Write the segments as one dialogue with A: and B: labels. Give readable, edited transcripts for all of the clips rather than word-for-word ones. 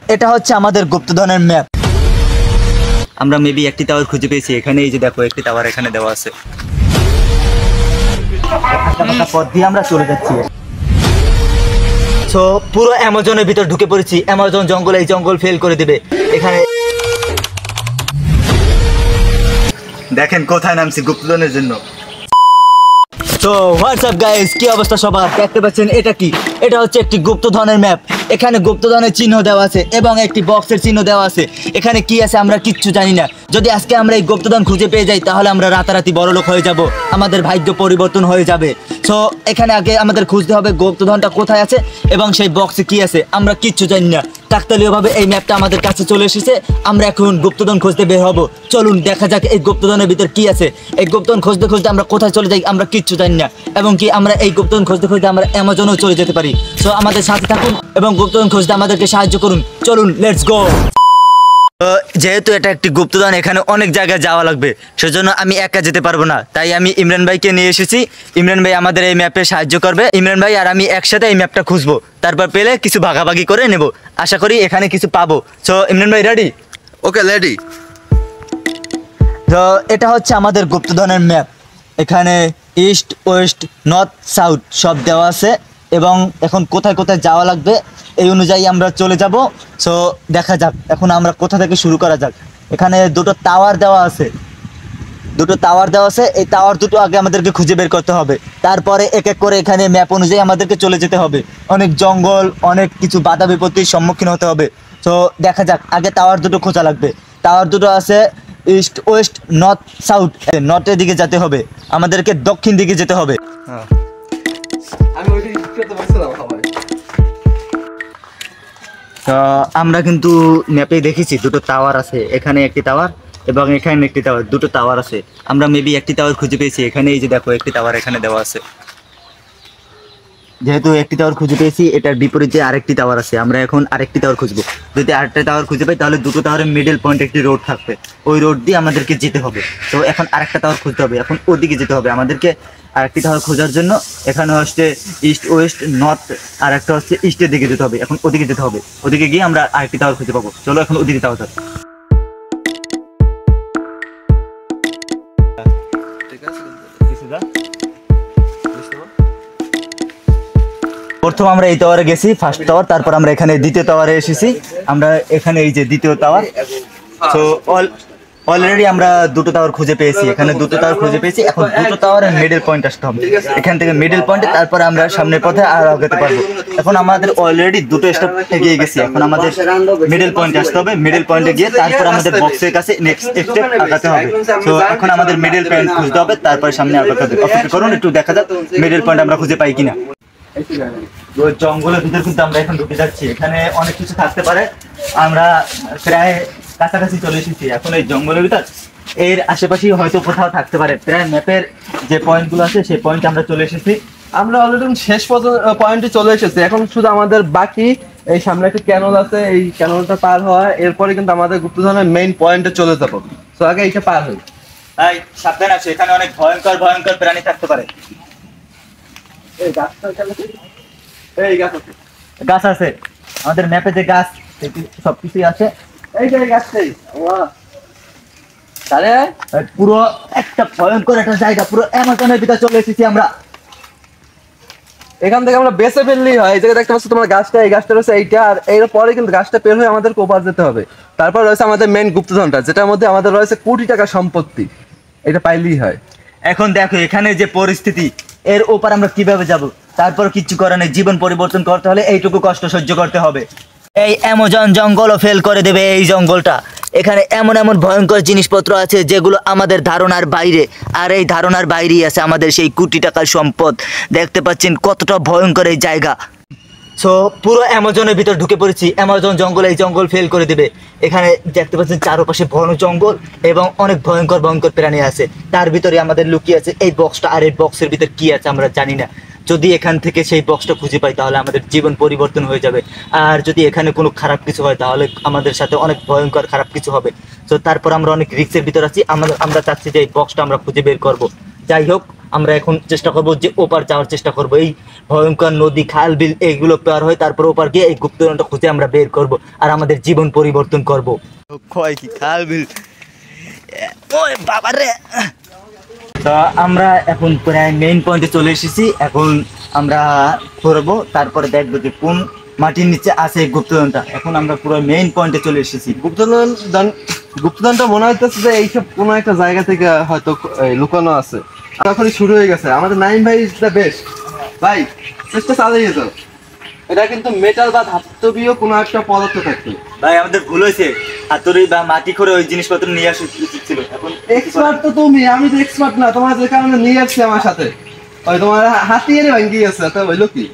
A: এটা হচ্ছে আমাদের গুপ্তধনের ম্যাপ। আমরা মেবি একটি টাওয়ার খুঁজে পেয়েছি। এখানে এই যে দেখো একটি টাওয়ার এখানে দেওয়া আছে। পথ দিয়ে আমরা চলে যাচ্ছি। সো পুরো অ্যামাজনের ভিতর ঢুকে পড়েছি। অ্যামাজন জঙ্গল, এই জঙ্গল ফেল করে দিবে। এখানে দেখেন কোথায় নামছি গুপ্তধনের জন্য। তো হোয়াটসঅ্যাপ গাইস, কি অবস্থা সবার? দেখতে পাচ্ছেন এটা কি? এটা হচ্ছে একটি গুপ্তধনের ম্যাপ। এখানে গুপ্তধনের চিহ্ন দেওয়া আছে এবং একটি বক্সের চিহ্ন দেওয়া আছে। এখানে কি আছে আমরা কিচ্ছু জানি না। যদি আজকে আমরা এই গুপ্তধন খুঁজে পেয়ে যাই তাহলে আমরা রাতারাতি বড়লোক হয়ে যাব, আমাদের ভাগ্য পরিবর্তন হয়ে যাবে। সো এখানে আগে আমাদের খুঁজতে হবে গুপ্তধনটা কোথায় আছে এবং সেই বক্সে কি আছে। আমরা কিচ্ছু জানি না। কাকতালীয়ভাবে এই ম্যাপটা আমাদের কাছে চলে এসেছে। আমরা এখন গুপ্তধন খুঁজতে বের হব। চলুন দেখা যাক এই গুপ্তধনের ভিতর কি আছে। এই গুপ্তধন খুঁজতে খুঁজতে আমরা কোথায় চলে যাই আমরা কিচ্ছু জানি না। এবং কি আমরা এই গুপ্তধন খুঁজতে খুঁজতে আমরা অ্যামাজনেও চলে যেতে পারি। সো আমাদের সাথে থাকুন এবং গুপ্তধন খুঁজতে আমাদেরকে সাহায্য করুন। চলুন, লেটস গো। যেহেতু এটা একটি গুপ্তধন, এখানে অনেক জায়গায় যাওয়া লাগবে, সেজন্য আমি একা যেতে পারবো না। তাই আমি ইমরান ভাইকে নিয়ে এসেছি। ইমরান ভাই আমাদের এই ম্যাপে সাহায্য করবে। ইমরান ভাই আর আমি একসাথে এই ম্যাপটা খুঁজবো, তারপর পেলে কিছু ভাগাভাগি করে নেব। আশা করি এখানে কিছু পাবো। সো ইমরান ভাই রেডি?
B: ওকে, রেডি।
A: তো এটা হচ্ছে আমাদের গুপ্তধনের ম্যাপ। এখানে ইস্ট, ওয়েস্ট, নর্থ, সাউথ সব দেওয়া আছে এবং এখন কোথায় কোথায় যাওয়া লাগবে এই অনুযায়ী আমরা চলে যাব। সো দেখা যাক এখন আমরা কোথা থেকে শুরু করা যাক। এখানে দুটো টাওয়ার দেওয়া আছে, এই টাওয়ার দুটো আগে আমাদেরকে খুঁজে বের করতে হবে। তারপরে এক এক করে এখানে ম্যাপ অনুযায়ী আমাদেরকে চলে যেতে হবে। অনেক জঙ্গল, অনেক কিছু বাধা বিপত্তির সম্মুখীন হতে হবে। তো দেখা যাক, আগে টাওয়ার দুটো খোঁজা লাগবে। টাওয়ার দুটো আছে ইস্ট, ওয়েস্ট, নর্থ, সাউথ। নর্থের দিকে যেতে হবে, আমাদেরকে দক্ষিণ দিকে যেতে হবে। আমরা কিন্তু ম্যাপে দেখেছি দুটো টাওয়ার আছে। এখানে একটি টাওয়ার এবং এখানে একটি টাওয়ার, দুটো টাওয়ার আছে। আমরা মেবি একটি টাওয়ার খুঁজে পেয়েছি। এখানে এই যে দেখো একটি টাওয়ার এখানে দেওয়া আছে। যেহেতু একটি টাওয়ার খুঁজে পেয়েছি, এটার বিপরীতে আরেকটি টাওয়ার আছে। আমরা এখন আরেকটি টাওয়ার খুঁজবো। যদি আরেকটা টাওয়ার খুঁজে পাই তাহলে দুটো টাওয়ারের মিডল পয়েন্ট একটি রোড থাকবে, ওই রোড দিয়ে আমাদেরকে যেতে হবে। তো এখন আরেকটা টাওয়ার খুঁজতে হবে, এখন ওদিকে যেতে হবে আমাদেরকে। আরেকটি টাওয়ার খোঁজার জন্য এখানে হচ্ছে ইস্ট, ওয়েস্ট, নর্থ, আর একটা হচ্ছে ইস্টের দিকে যেতে হবে। এখন ওদিকে যেতে হবে, ওদিকে গিয়ে আমরা আরেকটি টাওয়ার খুঁজে পাবো। চলো এখন ওদিকে টাওয়ার। প্রথম আমরা এই টাওয়ারে গেছি, ফার্স্ট টাওয়ার। তারপর আমরা এখানে দ্বিতীয় টাওয়ারে এসেছি। আমরা এখানে এই যে দ্বিতীয় টাওয়ার। সো অলরেডি আমরা দুটো টাওয়ার খুঁজে পেয়েছি। এখানে দুটো টাওয়ার খুঁজে পেয়েছি। এখন দুটো টাওয়ারের মিডল পয়েন্ট আসতে হবে। এখান থেকে মিডল পয়েন্টে তারপরে আমরা সামনের পথে আর আগাতে পারবো। এখন আমাদের অলরেডি দুটো স্টেপ এগিয়ে গেছি। এখন আমাদের মিডল পয়েন্টে আসতে হবে। মিডল পয়েন্টে গিয়ে তারপর আমাদের বক্সের কাছে নেক্সট স্টেপ আগাতে হবে। তো এখন আমাদের মিডল পয়েন্ট খুঁজতে হবে, তারপর সামনে আগাতে হবে। অপেক্ষা করুন, একটু দেখা যাক মিডল পয়েন্ট আমরা খুঁজে পাই কিনা। জঙ্গলের ভিতর কিন্তু আমরা এখন ঢুকে যাচ্ছি। এখানে অনেক কিছু থাকতে পারে। আমরা প্রায় কাছাকাছি চলে এসেছি। এখন এই জঙ্গলের ভিতর এর আশেপাশেই হয়তো কোথাও থাকতে পারে। প্রায় ম্যাপের যে পয়েন্টগুলো আছে সেই পয়েন্টে আমরা চলে এসেছি।
B: আমরা অলরেডি শেষ পয়েন্টে চলে এসেছি। এখন শুধু আমাদের বাকি এই সামনে একটা ক্যানল আছে, এই ক্যানলটা পার হওয়া, এরপরে কিন্তু আমাদের গুপ্তধনের মেইন পয়েন্টে চলে যাবো। তো আগে এইটা পার হই।
A: তাই সাবধান আছে, এখানে অনেক ভয়ঙ্কর ভয়ঙ্কর প্রাণী থাকতে পারে। গাছ আছে আমাদের ম্যাপে, যে গাছ সবকিছুই আছে।
B: এই যে গাছটাই
A: পুরো একটা ভয়ঙ্কর একটা জায়গা, পুরো অ্যামাজনের ভিতরে চলে এসেছি আমরা।
B: এখান থেকে আমরা বেঁচে ফেললেই হয়। এই জায়গায় দেখতে পাচ্ছ তোমার গাছটা, এই গাছটা রয়েছে এইটা, আর এর পরে কিন্তু গাছটা পের হয়ে আমাদের কোপার যেতে হবে। তারপর রয়েছে আমাদের মেইন গুপ্তধনটা, যেটার মধ্যে আমাদের রয়েছে কোটি টাকা সম্পত্তি। এটা পাইলেই হয়।
A: এখন দেখো এখানে যে পরিস্থিতি, এর ওপর আমরা কিভাবে যাব? তারপর কিচ্ছু করার নেই, জীবন পরিবর্তন করতে হলে এইটুকু কষ্ট সহ্য করতে হবে। এই অ্যামাজন জঙ্গলও ফেল করে দেবে এই জঙ্গলটা। এখানে এমন এমন ভয়ঙ্কর জিনিসপত্র আছে যেগুলো আমাদের ধারণার বাইরে, আর এই ধারণার বাইরেই আছে আমাদের সেই কোটি টাকার সম্পদ। দেখতে পাচ্ছেন কতটা ভয়ঙ্কর এই জায়গা। সো পুরো অ্যামাজনের ভিতর ঢুকে পড়েছি। অ্যামাজন জঙ্গল, এই জঙ্গল ফেল করে দেবে। এখানে দেখতে পাচ্ছেন চারপাশে ঘন জঙ্গল এবং অনেক ভয়ঙ্কর ভয়ঙ্কর প্রাণী আছে। তার ভিতরে আমাদের লুকিয়ে আছে এই বক্সটা, আর এই বক্সের ভিতর কি আছে আমরা জানি না। যদি এখান থেকে সেই বক্সটা খুঁজে পাই তাহলে আমাদের জীবন পরিবর্তন হয়ে যাবে। আর যদি এখানে কোনো খারাপ কিছু হয় তাহলে আমাদের সাথে অনেক ভয়ঙ্কর খারাপ কিছু হবে। তো তারপর আমরা অনেক রিস্কের ভিতর আছি। আমরা চাচ্ছি যে এই বক্সটা আমরা খুঁজে বের করব। যাই হোক, আমরা এখন চেষ্টা করব যে ওপার যাওয়ার চেষ্টা করব। এই ভয়ঙ্কর নদী, খাল, বিল এগুলো পার হয়ে তারপর ওপার গিয়ে এই গুপ্তধনটা খুঁজে আমরা বের করব আর আমাদের জীবন পরিবর্তন করব। কয় কি খাল বিল, ওই বাবা রে। তো আমরা এখন প্রায় মেইন পয়েন্টে চলে এসেছি। এখন আমরা করবো, তারপরে দেখবো যে কোন মাটির নিচে আছে এই গুপ্তধনটা। এখন আমরা পুরো মেইন পয়েন্টে চলে এসেছি।
B: গুপ্তধনটা মনে হইতেছে যে এইসব কোনো একটা জায়গা থেকে হয়তো লুকানো আছে। তখনই শুরু হয়ে গেছে। আমাদের নাইম ভাই ইজ দ্য বেস্ট। ভাই চেষ্টা চালিয়ে যাও। এটা কিন্তু মেটাল বা ধাতবীয় কোনো একটা পদার্থ থাকবে।
A: ভাই আমাদের ভুল হয়েছে, হাতুড়ি বা মাটি করে ওই জিনিসপত্র নিয়ে আসা উচিত ছিল। এখন
B: এক্সপার্ট তো তুমি, আমি তো এক্সপার্ট না। তোমার যে কারণে নিয়ে আসছি আমার সাথে, ওই তোমার হাতিয়ারে ভাঙ্গি গেছে। তা হইলো কি?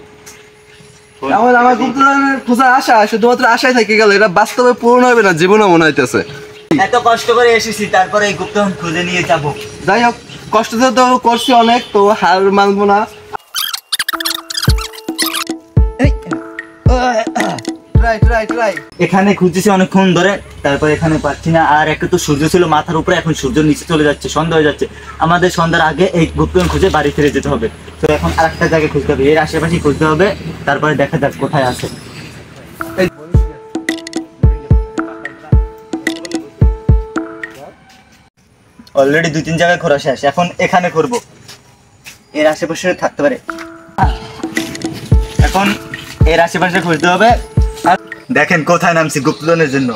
B: আমার গুপ্তধনের খোঁজার আশা শুধুমাত্র আশায় থেকে গেল, এটা বাস্তবে পূরণ হবে না, জীবনও মনে হইতেছে।
A: এত কষ্ট করে এসেছি, তারপরে এই গুপ্তধন খুঁজে নিয়ে যাবো।
B: যাই হোক, কষ্ট তো করছি অনেক, তো হার মানবো না।
A: এখানে খুঁজেছি অনেকক্ষণ ধরে, তারপরে এখানে পাচ্ছি না। আর একটা তো সূর্য ছিল মাথার উপরে, এখন সূর্য নিচে চলে যাচ্ছে, সন্ধ্যা হয়ে যাচ্ছে। আমাদের সন্ধ্যার আগে এই গুপ্তধন খুঁজে বাড়ি ফিরে যেতে হবে। তো এখন আরেকটা জায়গায় খুঁজতে হবে, এর আশেপাশেই খুঁজতে হবে, তারপরে দেখা যাক কোথায় আছে। অলরেডি 2-3 জায়গায় ঘোরা শেষ, এখন এখানে করব, এর আশেপাশে থাকতে পারে। এখন এর আশেপাশে খুঁজতে হবে। আর দেখেন কোথায় নামছি গুপ্তধনের জন্য,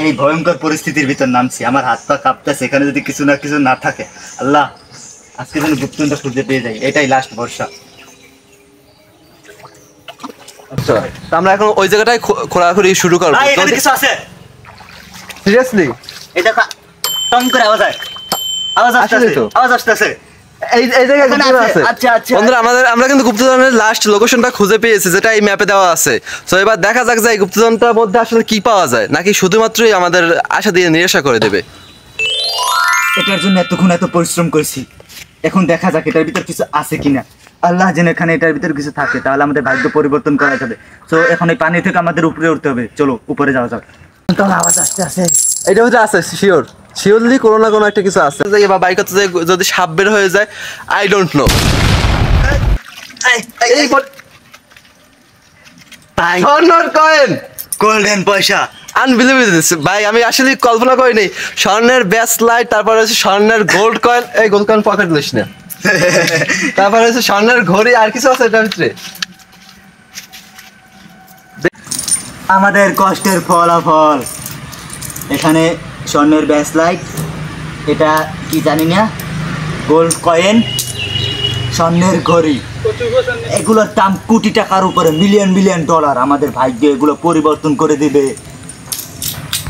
A: এই ভয়ঙ্কর পরিস্থিতির ভিতর নামছি। আমার হাত পা কাঁপতেছে, এখানে যদি কিছু না কিছু না থাকে, আল্লাহ আজকে যেন গুপ্তধনটা খুঁজে পেয়ে যাই, এটাই লাস্ট ভরসা।
B: আচ্ছা, আমরা এখন ওই জায়গাটায় খোঁড়াখুড়ি শুরু করবো।
A: ভাই এখানে কিছু আছে,
B: সিরিয়াসলি?
A: এটা টং করে আওয়াজ হয়, আওয়াজ আসতেছে, আওয়াজ আসতেছে।
B: এই জায়গায় গুপ্তধন আছে।
A: আচ্ছা আচ্ছা
B: বন্ধুরা, আমরা কিন্তু গুপ্তধনের লাস্ট লোকেশনটা খুঁজে পেয়েছি, যেটা এই ম্যাপে দেওয়া আছে। তো এবার দেখা যাক যে এই গুপ্তধনটার মধ্যে আসলে কি পাওয়া যায়, নাকি শুধুমাত্রই আমাদের আশা দিয়ে নিরাশা করে দেবে।
A: এটার জন্য এতক্ষণ এত পরিশ্রম করছি, এখন দেখা যাক এটার ভিতর কিছু আছে কিনা। আল্লাহ যেন এখানে এটার ভিতর কিছু থাকে, তাহলে আমাদের ভাগ্য পরিবর্তন করা যাবে। তো এখন এই পানি থেকে আমাদের উপরে উঠতে হবে, চলো উপরে যাওয়া যাক। তাহলে আওয়াজ আসতে আছে,
B: এটা হচ্ছে আছে শিওরলি কোনো না কোনো একটা কিছু আছে। বা বাইক হচ্ছে যদি সাপ বের হয়ে যায়, আই ডোন্ট নো। স্বর্ণের কয়েন,
A: গোল্ডেন পয়সা,
B: আনবিলিভেবল ভাই। আমি আসলে কল্পনা করিনি স্বর্ণের ব্যাস লাইট, তারপরে হচ্ছে স্বর্ণের গোল্ড কয়েন। এই গোল্ড কয়েন পকেট লিস না। তারপরে হচ্ছে স্বর্ণের ঘড়ি, আর কিছু আছে এটার ভিতরে।
A: আমাদের কষ্টের ফলাফল। এখানে স্বর্ণের ব্যাস লাইট, এটা কি জানি না, গোল্ড কয়েন, স্বর্ণের ঘড়ি, এগুলোর দাম কোটি টাকার উপরে, মিলিয়ন মিলিয়ন ডলার। আমাদের ভাগ্য এগুলো পরিবর্তন করে দিবে।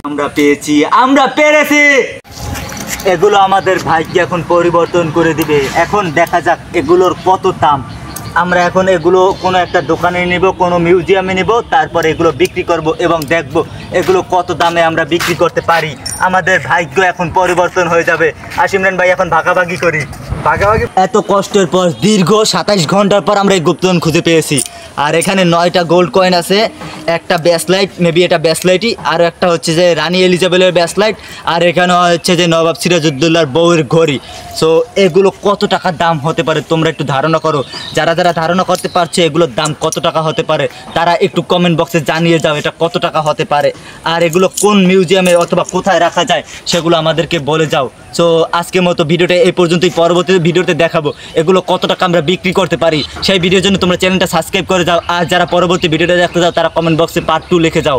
A: আমরা পেয়েছি, আমরা পেরেছি, এগুলো আমাদের ভাগ্য এখন পরিবর্তন করে দিবে। এখন দেখা যাক এগুলোর কত দাম। আমরা এখন এগুলো কোনো একটা দোকানে নিব, কোনো মিউজিয়ামে নিব, তারপর এগুলো বিক্রি করব এবং দেখব এগুলো কত দামে আমরা বিক্রি করতে পারি। আমাদের ভাগ্য এখন পরিবর্তন হয়ে যাবে। আসিমরান ভাই, এখন ভাগাভাগি করি। ভাগাভাগি। এত কষ্টের পর দীর্ঘ 27 ঘন্টার পর আমরা এই গুপ্তধন খুঁজে পেয়েছি। আর এখানে 9টা গোল্ড কয়েন আছে, একটা ব্যাসলাইট, মেবি এটা ব্যাসলাইটই, আর একটা হচ্ছে যে রানী এলিজাবেথের ব্যাসলাইট, আর এখানে হচ্ছে যে নবাব সিরাজউদ্দৌলার বউয়ের ঘড়ি। সো এগুলো কত টাকার দাম হতে পারে তোমরা একটু ধারণা করো। যারা যারা ধারণা করতে পারছে এগুলোর দাম কত টাকা হতে পারে, তারা একটু কমেন্ট বক্সে জানিয়ে যাও এটা কত টাকা হতে পারে। আর এগুলো কোন মিউজিয়ামে অথবা কোথায় রাখা যায় সেগুলো আমাদেরকে বলে যাও। সো আজকের মতো ভিডিওটা এই পর্যন্তই। পরবর্তী ভিডিওতে দেখাবো এগুলো কত টাকা আমরা বিক্রি করতে পারি। সেই ভিডিওর জন্য তোমরা চ্যানেলটা সাবস্ক্রাইব করে যাও। আর যারা পরবর্তী ভিডিওটা দেখতে যাও তারা কমেন্ট বক্সে পার্ট 2 লিখে যাও।